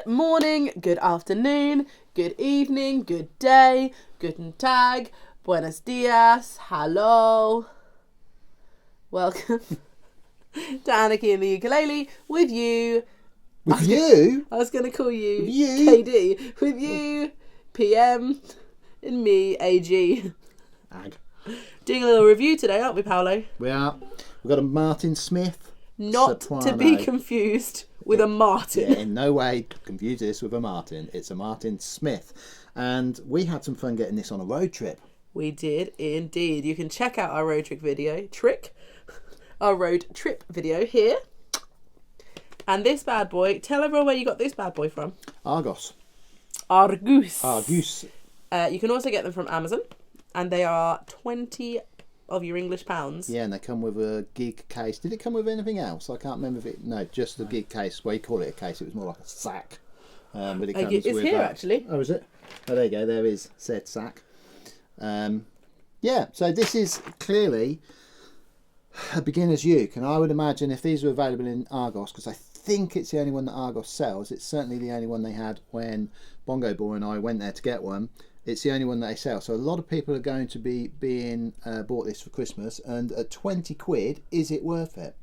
Good morning, good afternoon, good evening, good day, guten tag, buenos dias, hello. Welcome to Anarchy in the Ukulele with you. With you? I was going to call you, With you? KD. With you, PM, and me, AG. Ag. Doing a little review today, aren't we, Paolo? We are. We've got a Martin Smith Not Soprano. to be confused with a Martin. Yeah, in no way confuse this with a Martin. It's a Martin Smith. And we had some fun getting this on a road trip. We did indeed. You can check out our road trip video, our road trip video here. And this bad boy, tell everyone where you got this bad boy from. ARGOS. ARGOS. ARGOS. You can also get them from Amazon, and they are 20 of your English pounds. Yeah, and they come with a gig case. Did it come with anything else? I can't remember if it... No, just the gig case. Well, you call it a case. It was more like a sack. But it comes It's with here, actually. Oh, is it? Oh, there you go. There is said sack. Yeah, so this is clearly a beginner's uke, and I would imagine if these were available in ARGOS, because I think it's the only one that ARGOS sells, it's certainly the only one they had when Bongo Boy and I went there to get one. It's the only one that they sell, so a lot of people are going to be being bought this for Christmas, and at 20 quid, is it worth it?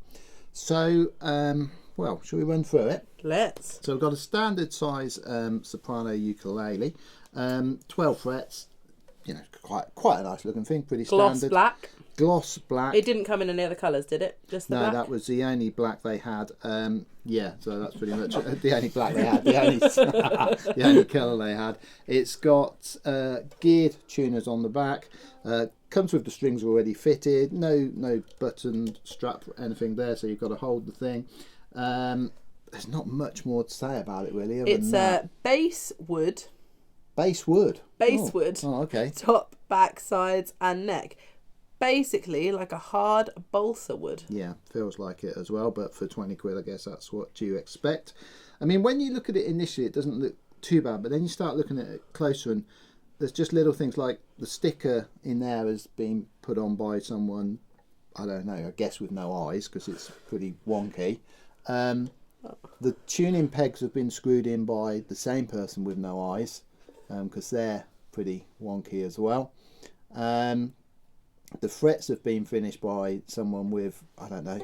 So, well, shall we run through it? Let's. So we've got a standard size soprano ukulele, 12 frets, you know, quite a nice looking thing, pretty Gloss standard. black. Gloss black. It didn't come in any other colours, did it? Just the black? No, that was the only black they had. Yeah, so that's pretty much the only black they had. The only colour they had. It's got geared tuners on the back. Comes with the strings already fitted. No button strap or anything there, so you've got to hold the thing. There's not much more to say about it really. It's bass wood. Bass wood. Bass wood. Oh, okay. Top, back, sides, and neck. Basically like a hard balsa wood. Yeah, feels like it as well, but for 20 quid I guess that's what you expect. I mean, when you look at it initially it doesn't look too bad, but then you start looking at it closer and there's just little things like the sticker in there has been put on by someone, I don't know, I guess with no eyes because it's pretty wonky. The tuning pegs have been screwed in by the same person with no eyes because they're pretty wonky as well. The frets have been finished by someone with, I don't know,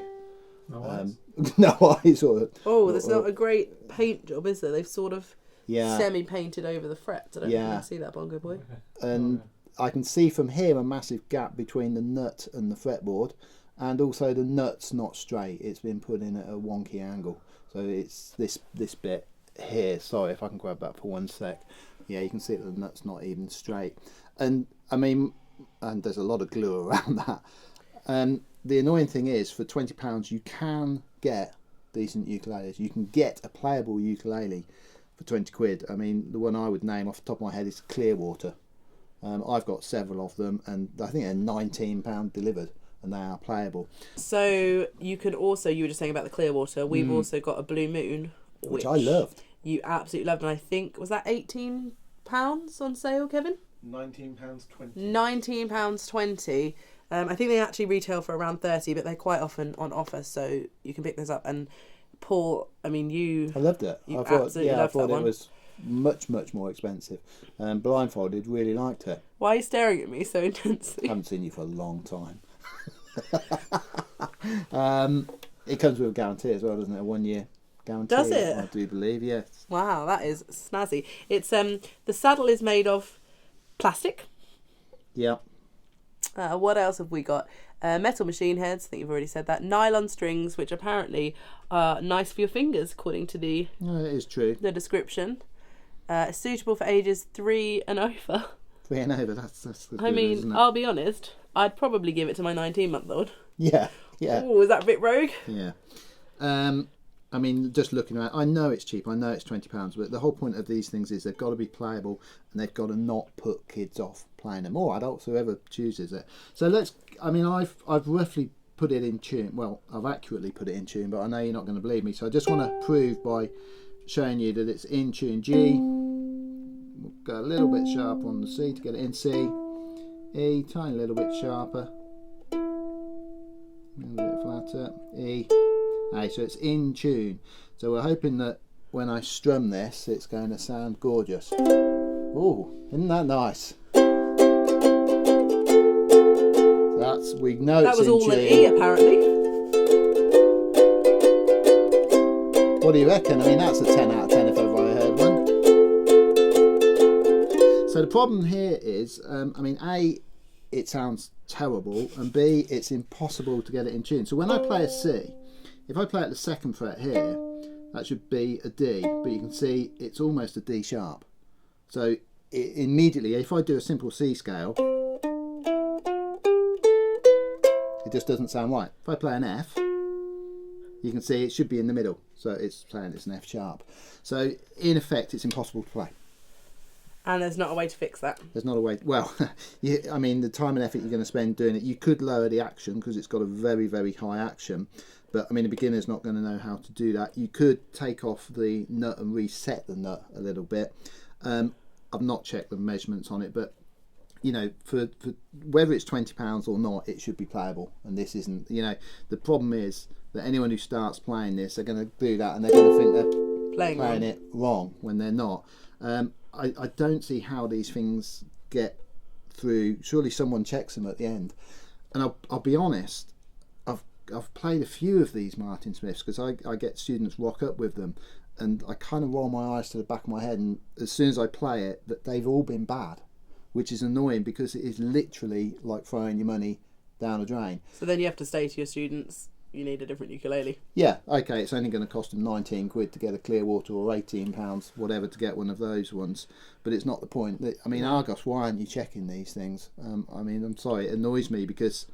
no eyes. There's not a great paint job, is there? They've sort of semi-painted over the frets. I don't know if you can see that, Bongo Boy. And I can see from here a massive gap between the nut and the fretboard, and also the nut's not straight. It's been put in at a wonky angle. So it's this bit here. Sorry, if I can grab that for 1 sec. Yeah, you can see that the nut's not even straight. And I mean... and there's a lot of glue around that. The annoying thing is, for £20 you can get decent ukuleles. You can get a playable ukulele for 20 quid. I mean, the one I would name off the top of my head is Clearwater. I've got several of them, and I think they're £19 delivered, and they are playable. So you could also, you were just saying about the Clearwater, we've also got a Blue Moon, which I loved. You absolutely loved, and I think, was that £18 on sale, Kevin? £19.20. £19.20. I think they actually retail for around 30, but they're quite often on offer, so you can pick those up. And Paul, I mean, I loved it. I thought it was much more expensive. Blindfolded really liked it. Why are you staring at me so intensely? I haven't seen you for a long time. It comes with a guarantee as well, doesn't it? A 1 year guarantee. Does it? I do believe, yes. Wow, that is snazzy. It's the saddle is made of plastic. Yeah. What else have we got? Metal machine heads. I think you've already said that. Nylon strings, which apparently are nice for your fingers, according to the. No, it is true. The description. Suitable for ages 3 and over. 3 and over. That's good, I mean, isn't it? I'll be honest. I'd probably give it to my 19-month-old. Yeah. Oh, is that a bit rogue? Yeah. I mean, just looking around, I know it's cheap, I know it's £20, but the whole point of these things is they've got to be playable and they've got to not put kids off playing them, or adults, whoever chooses it. So I've roughly put it in tune. Well, I've accurately put it in tune, but I know you're not going to believe me, so I just want to prove by showing you that it's in tune. G, we'll go a little bit sharper on the C to get it in C. E, tiny little bit sharper. A little bit flatter. E. A, so it's in tune. So we're hoping that when I strum this, it's going to sound gorgeous. Oh, isn't that nice? We know that it's was in all tune. an E, apparently. What do you reckon? I mean, that's a 10 out of 10 if ever I heard one. So the problem here is, I mean, A, it sounds terrible, and B, it's impossible to get it in tune. So when I play a C, if I play at the 2nd fret here, that should be a D, but you can see it's almost a D sharp. So immediately, if I do a simple C scale, it just doesn't sound right. If I play an F, you can see it should be in the middle. So it's saying it's an F sharp. So in effect, it's impossible to play. And there's not a way to fix that. There's not a way. Well, I mean, the time and effort you're going to spend doing it, you could lower the action because it's got a very, very high action. But I mean, a beginner's not going to know how to do that. You could take off the nut and reset the nut a little bit. I've not checked the measurements on it, but you know, for whether it's £20 or not, it should be playable. And this isn't. You know, the problem is that anyone who starts playing this, they're going to do that and they're going to think they're playing it wrong when they're not. I don't see how these things get through. Surely someone checks them at the end. And I'll be honest, I've played a few of these Martin Smiths because I get students rock up with them, and I kind of roll my eyes to the back of my head, and as soon as I play it, that they've all been bad, which is annoying because it is literally like throwing your money down a drain. So then you have to say to your students, you need a different ukulele. Yeah, okay, it's only going to cost them 19 quid to get a Clearwater, or £18, whatever, to get one of those ones. But it's not the point. I mean, ARGOS, why aren't you checking these things? I mean, I'm sorry, it annoys me because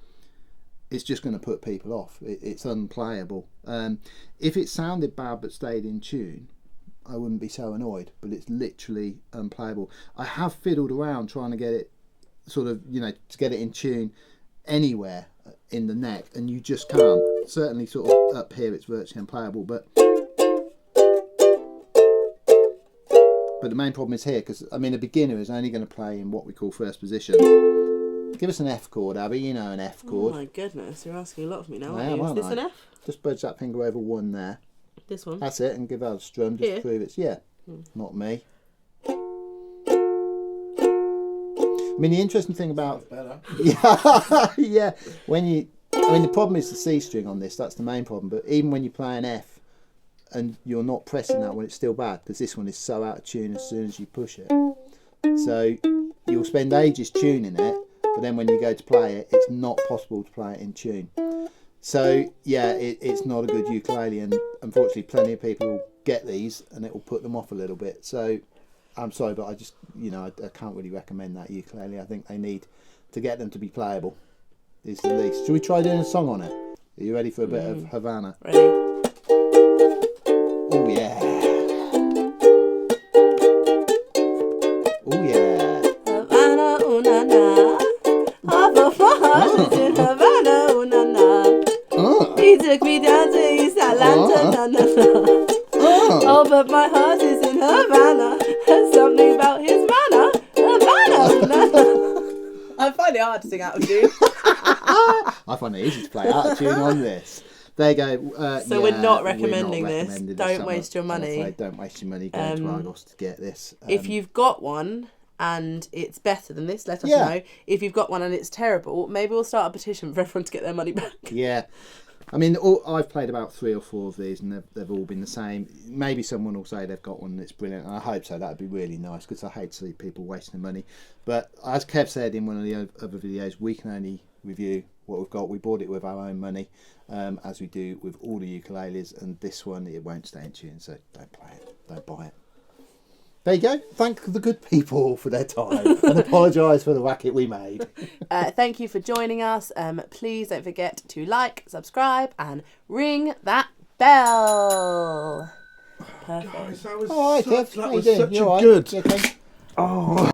it's just going to put people off. It's unplayable. If it sounded bad but stayed in tune, I wouldn't be so annoyed, but it's literally unplayable. I have fiddled around trying to get it sort of, you know, to get it in tune anywhere in the neck, and you just can't. Certainly sort of up here it's virtually unplayable, but the main problem is here, because I mean a beginner is only going to play in what we call first position. Give us an F chord, Abbie. You know an F chord. Oh my goodness, you're asking a lot of me now, I aren't am, you? Is this aren't I? an F? Just budge that finger over one there. This one? That's it, and give that a strum just Here? to prove it's, yeah, not me. I mean, the interesting thing about yeah, when you, I mean, the problem is the C string on this. That's the main problem. But even when you play an F and you're not pressing that one, it's still bad because this one is so out of tune as soon as you push it. So you'll spend ages tuning it, but then when you go to play it, it's not possible to play it in tune. So yeah, it's not a good ukulele, and unfortunately, plenty of people get these, and it will put them off a little bit. So I'm sorry, but I just, you know, I can't really recommend that ukulele. I think they need to get them to be playable, is the least. Should we try doing a song on it? Are you ready for a bit of Havana? Ready? Oh yeah. Oh yeah. Havana, ooh na na. Half of my heart is in Havana, ooh na na. He took me down to East Atlanta, na na na. Oh, but my heart is in Havana. There's something about his manner. Havana, na na. I find it hard to sing out of tune. I find it easy to play out of tune on this. There you go. So we're not recommending this. Don't waste your money. Don't waste your money going to Argos to get this. If you've got one and it's better than this, let us know. If you've got one and it's terrible, maybe we'll start a petition for everyone to get their money back. Yeah. I mean, I've played about 3 or 4 of these, and they've all been the same. Maybe someone will say they've got one that's brilliant, and I hope so. That would be really nice, because I hate to see people wasting their money. But as Kev said in one of the other videos, we can only review what we've got. We bought it with our own money, as we do with all the ukuleles, and this one, it won't stay in tune, so don't play it, don't buy it. There you go. Thank the good people for their time, and apologise for the racket we made. Thank you for joining us. Please don't forget to like, subscribe, and ring that bell. Perfect. Guys, that was All right, Kev. such, that How you was doing? such You a all right? good. You okay? Oh.